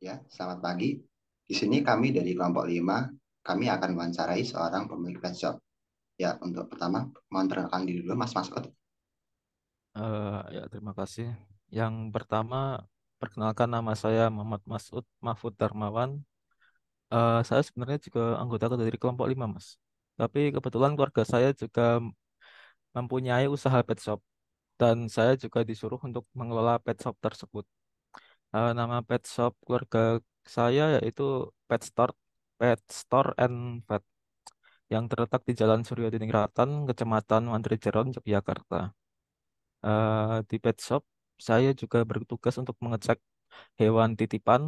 Ya, selamat pagi. Di sini kami dari kelompok 5, kami akan mewawancarai seorang pemilik pet shop. Ya, untuk pertama, mohon perkenalkan diri dulu Mas Masud. Ya, terima kasih. Yang pertama, perkenalkan nama saya Muhammad Masud Mahfud Darmawan. Saya sebenarnya juga anggota dari kelompok 5, Mas. Tapi kebetulan keluarga saya juga mempunyai usaha pet shop. Dan saya juga disuruh untuk mengelola pet shop tersebut. Nama pet shop keluarga saya yaitu Pet Store, Pet Store and Vet, yang terletak di Jalan Suryo Diningrat, Kecamatan Mandrijeron, Yogyakarta. Di pet shop, saya juga bertugas untuk mengecek hewan titipan,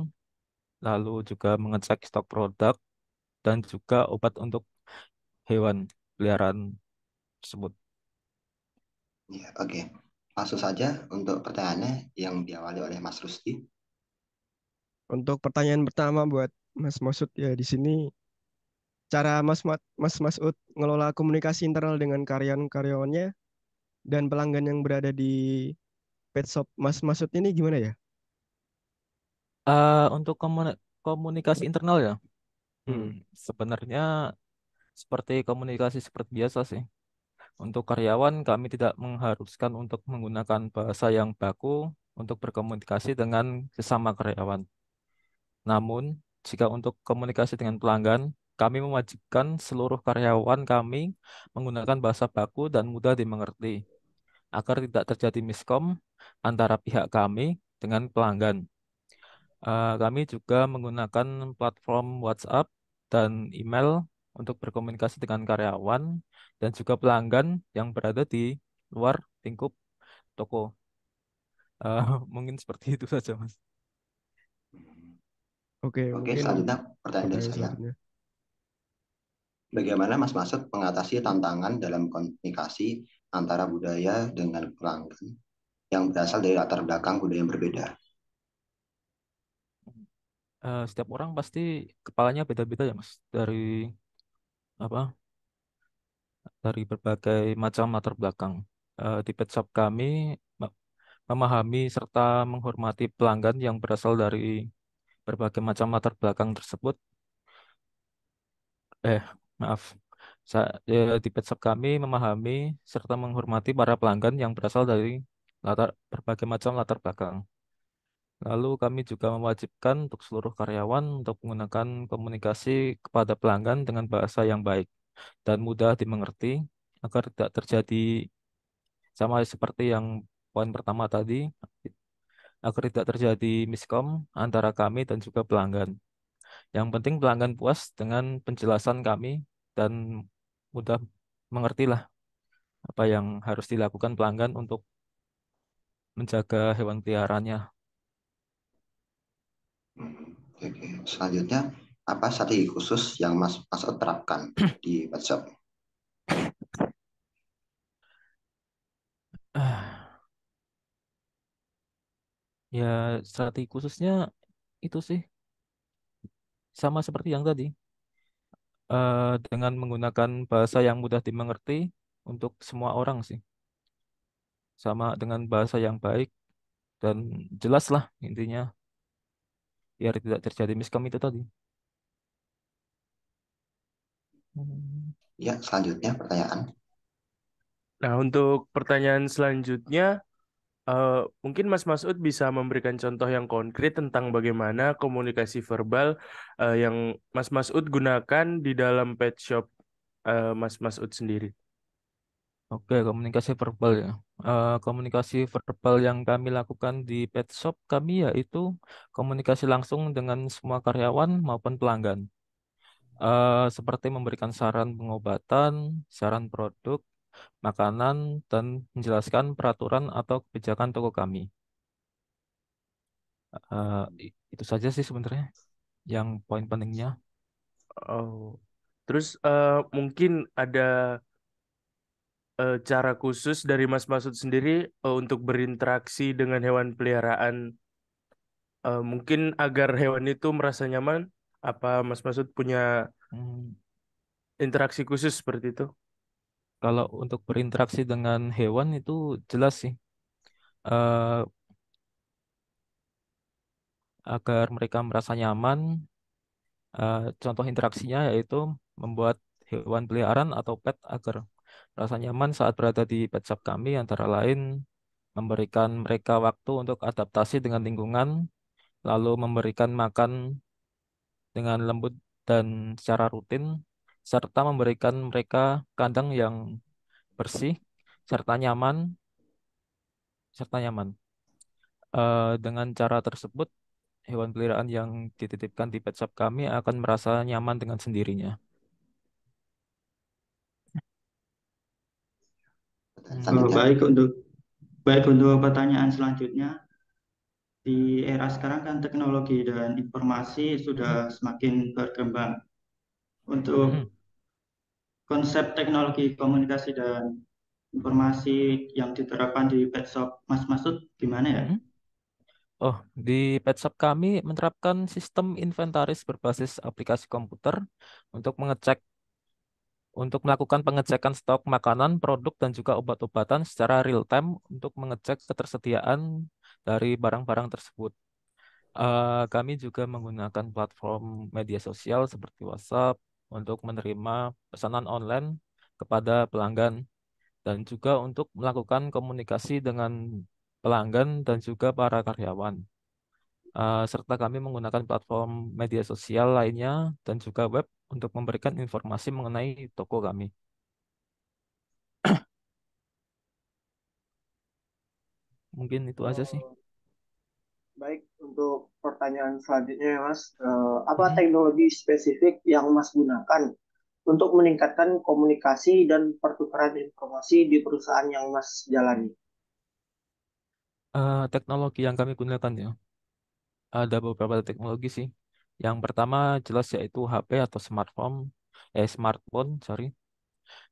lalu juga mengecek stok produk, dan juga obat untuk hewan peliharaan tersebut. Ya, oke. Langsung saja untuk pertanyaannya yang diawali oleh Mas Rusdi. Untuk pertanyaan pertama buat Mas Masud ya di sini cara Mas Masud ngelola komunikasi internal dengan karyawan-karyawannya dan pelanggan yang berada di pet shop Mas Masud ini gimana ya? Untuk komunikasi internal ya, Hmm. sebenarnya seperti komunikasi seperti biasa sih. Untuk karyawan, kami tidak mengharuskan untuk menggunakan bahasa yang baku untuk berkomunikasi dengan sesama karyawan. Namun, jika untuk komunikasi dengan pelanggan, kami mewajibkan seluruh karyawan kami menggunakan bahasa baku dan mudah dimengerti, agar tidak terjadi miskom antara pihak kami dengan pelanggan. Kami juga menggunakan platform WhatsApp dan email untuk berkomunikasi dengan karyawan dan juga pelanggan yang berada di luar lingkup toko. Mungkin seperti itu saja, Mas. Oke, Oke, mungkin selanjutnya pertanyaan dari pertanyaan saya. selanjutnya. Bagaimana Mas Masud mengatasi tantangan dalam komunikasi antara budaya dengan pelanggan yang berasal dari latar belakang budaya yang berbeda? Setiap orang pasti kepalanya beda-beda ya, Mas. Apa? Dari berbagai macam latar belakang. Di pet shop kami me- memahami serta menghormati pelanggan yang berasal dari berbagai macam latar belakang tersebut. Eh, maaf. Di pet shop kami memahami serta menghormati para pelanggan yang berasal dari berbagai macam latar belakang. Lalu kami juga mewajibkan untuk seluruh karyawan untuk menggunakan komunikasi kepada pelanggan dengan bahasa yang baik dan mudah dimengerti agar tidak terjadi sama seperti yang poin pertama tadi, agar tidak terjadi miskom antara kami dan juga pelanggan. Yang penting pelanggan puas dengan penjelasan kami dan mudah mengertilah apa yang harus dilakukan pelanggan untuk menjaga hewan peliharaannya. Oke. Selanjutnya, apa strategi khusus yang Mas Masud terapkan di pet shop? Ah, Ya, strategi khususnya itu sih sama seperti yang tadi, dengan menggunakan bahasa yang mudah dimengerti untuk semua orang sih, sama dengan bahasa yang baik dan jelas lah intinya, biar tidak terjadi miskom itu tadi. Hmm. Ya, selanjutnya pertanyaan. Nah, untuk pertanyaan selanjutnya, mungkin Mas Masud bisa memberikan contoh yang konkret tentang bagaimana komunikasi verbal yang Mas Masud gunakan di dalam pet shop Mas Masud sendiri. Oke, komunikasi verbal ya. Komunikasi verbal yang kami lakukan di pet shop kami yaitu komunikasi langsung dengan semua karyawan maupun pelanggan. Seperti memberikan saran pengobatan, saran produk, makanan, dan menjelaskan peraturan atau kebijakan toko kami. Itu saja sih sebenarnya yang poin pentingnya. Oh, terus mungkin ada cara khusus dari Mas Masud sendiri untuk berinteraksi dengan hewan peliharaan, mungkin agar hewan itu merasa nyaman. Apa Mas Masud punya Hmm, interaksi khusus seperti itu? Kalau untuk berinteraksi dengan hewan itu jelas sih. Eh, agar mereka merasa nyaman. Contoh interaksinya yaitu membuat hewan peliharaan atau pet agar merasa nyaman saat berada di pet shop kami, antara lain memberikan mereka waktu untuk adaptasi dengan lingkungan, lalu memberikan makan dengan lembut dan secara rutin, serta memberikan mereka kandang yang bersih serta nyaman, serta nyaman. Dengan cara tersebut, hewan peliharaan yang dititipkan di pet shop kami akan merasa nyaman dengan sendirinya. Selanjutnya, Baik untuk pertanyaan selanjutnya, di era sekarang kan teknologi dan informasi sudah semakin berkembang. Untuk konsep teknologi komunikasi dan informasi yang diterapkan di pet shop Mas Masud gimana ya? Oh, di pet shop kami menerapkan sistem inventaris berbasis aplikasi komputer untuk melakukan pengecekan stok makanan, produk, dan juga obat-obatan secara real time untuk mengecek ketersediaan dari barang-barang tersebut. Kami juga menggunakan platform media sosial seperti WhatsApp untuk menerima pesanan online kepada pelanggan, dan juga untuk melakukan komunikasi dengan pelanggan dan juga para karyawan. Serta kami menggunakan platform media sosial lainnya dan juga web untuk memberikan informasi mengenai toko kami. Mungkin itu aja sih. Baik, untuk pertanyaan selanjutnya ya Mas, apa teknologi spesifik yang Mas gunakan untuk meningkatkan komunikasi dan pertukaran informasi di perusahaan yang Mas jalani? Teknologi yang kami gunakan ya, ada beberapa teknologi sih. Yang pertama jelas yaitu HP atau smartphone, sorry.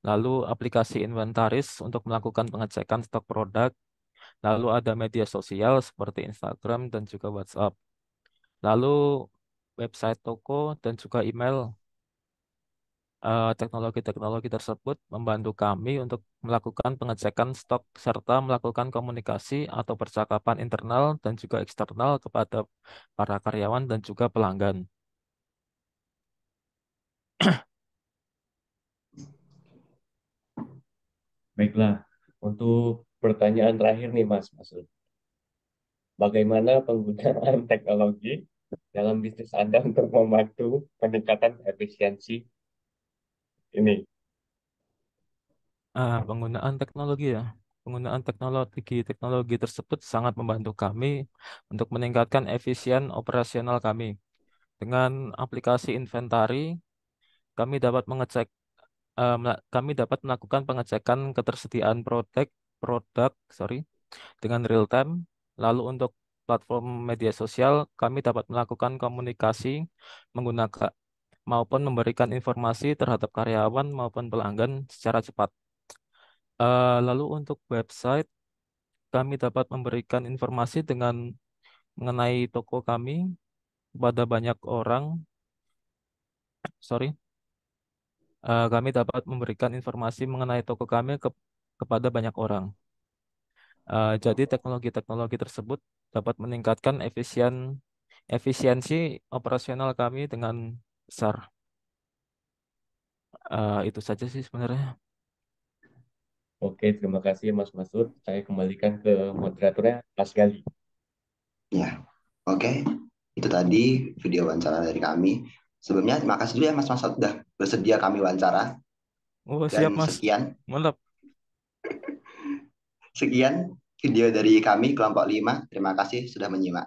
Lalu aplikasi inventaris untuk melakukan pengecekan stok produk. Lalu ada media sosial seperti Instagram dan juga WhatsApp. Lalu website toko dan juga email. Teknologi-teknologi tersebut membantu kami untuk melakukan pengecekan stok serta melakukan komunikasi atau percakapan internal dan juga eksternal kepada para karyawan dan juga pelanggan. Baiklah, untuk pertanyaan terakhir nih Mas Masud. Bagaimana penggunaan teknologi dalam bisnis Anda untuk membantu peningkatan efisiensi ini? Penggunaan teknologi ya. Penggunaan teknologi tersebut sangat membantu kami untuk meningkatkan efisien operasional kami. Dengan aplikasi inventari, kami dapat melakukan pengecekan ketersediaan produk, dengan real time. Lalu untuk platform media sosial, kami dapat melakukan komunikasi menggunakan maupun memberikan informasi terhadap karyawan maupun pelanggan secara cepat. Lalu untuk website, kami dapat memberikan informasi mengenai toko kami kepada banyak orang. Kami dapat memberikan informasi mengenai toko kami kepada banyak orang. Jadi teknologi-teknologi tersebut dapat meningkatkan efisiensi operasional kami dengan besar. Itu saja sih sebenarnya. Oke, terima kasih Mas Masud. Saya kembalikan ke moderatornya, Mas Gali. ya, oke. Itu tadi video wawancara dari kami. Sebelumnya terima kasih dulu ya Mas Masud sudah bersedia kami wawancara. Oh, Dan siap Mas. Mantap. Sekian video dari kami kelompok 5. Terima kasih sudah menyimak.